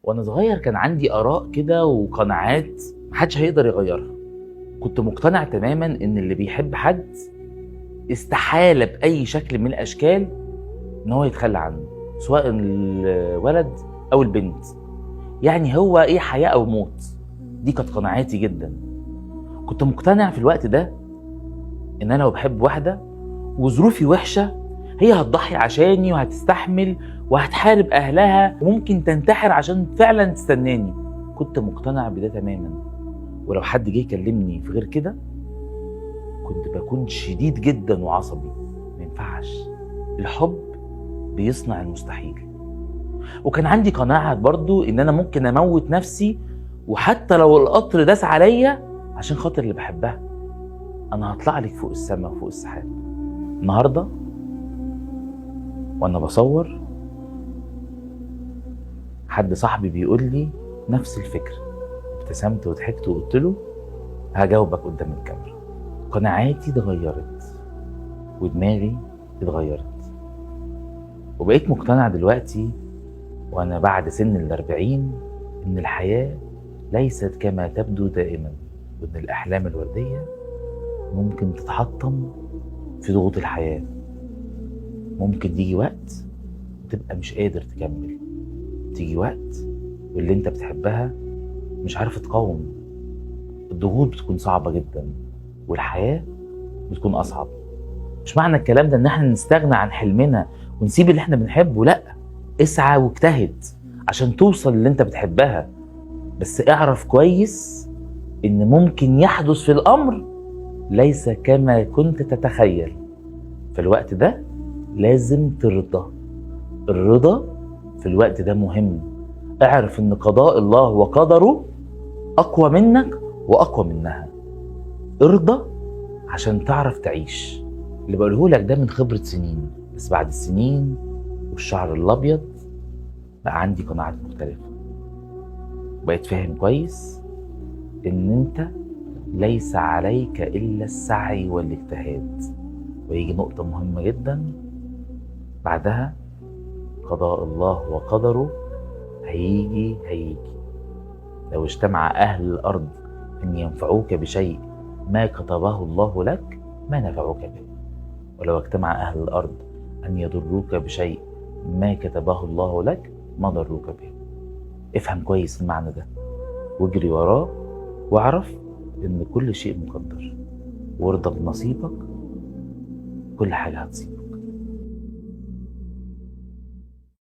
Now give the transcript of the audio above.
وانا صغير كان عندي اراء كده وقناعات محدش هيقدر يغيرها. كنت مقتنع تماما ان اللي بيحب حد استحالة باي شكل من الاشكال ان هو يتخلى عنه، سواء الولد او البنت. يعني هو ايه، حياة او موت. دي كانت قناعاتي جدا. كنت مقتنع في الوقت ده ان انا لو بحب واحدة وظروفي وحشة هي هتضحي عشاني وهتستحمل وهتحارب اهلها وممكن تنتحر عشان فعلا تستناني. كنت مقتنع بده تماما. ولو حد جه يكلمني في غير كده كنت بكون شديد جدا وعصبي. ما ينفعش، الحب بيصنع المستحيل. وكان عندي قناعة برضو ان انا ممكن اموت نفسي، وحتى لو القطر داس عليا عشان خاطر اللي بحبها. انا هطلع لك فوق السماء وفوق السحاب. النهارده وانا بصور حد صاحبي بيقول لي نفس الفكرة. ابتسمت وضحكت وقلت له هجاوبك قدام الكاميرا. قناعاتي اتغيرت ودماغي اتغيرت، وبقيت مقتنع دلوقتي وانا بعد سن 40 ان الحياة ليست كما تبدو دائما، وان الاحلام الوردية ممكن تتحطم في ضغوط الحياة. ممكن يجي وقت تبقى مش قادر تكمل، تيجي وقت واللي انت بتحبها مش عارف تقاوم. الضغوط بتكون صعبة جدا والحياة بتكون أصعب. مش معنى الكلام ده ان احنا نستغنى عن حلمنا ونسيب اللي احنا بنحبه، لا. اسعى واجتهد عشان توصل اللي انت بتحبها، بس اعرف كويس ان ممكن يحدث في الامر ليس كما كنت تتخيل. في الوقت ده لازم ترضى. الرضا في الوقت ده مهم. اعرف ان قضاء الله وقدره اقوى منك واقوى منها. ارضى عشان تعرف تعيش. اللي بقوله لك ده من خبرة سنين، بس بعد السنين والشعر الابيض بقى عندي قناعات مختلفة. بقيت فاهم كويس ان انت ليس عليك الا السعي والاجتهاد. ويجي نقطة مهمة جدا بعدها، قضاء الله وقدره هيجي. لو اجتمع اهل الارض ان ينفعوك بشيء ما كتبه الله لك ما نفعوك به، ولو اجتمع اهل الارض ان يضروك بشيء ما كتبه الله لك ما ضروك به. افهم كويس المعنى ده واجري وراه، واعرف ان كل شيء مقدر، وارضى بنصيبك، كل حاجة هتصيبك.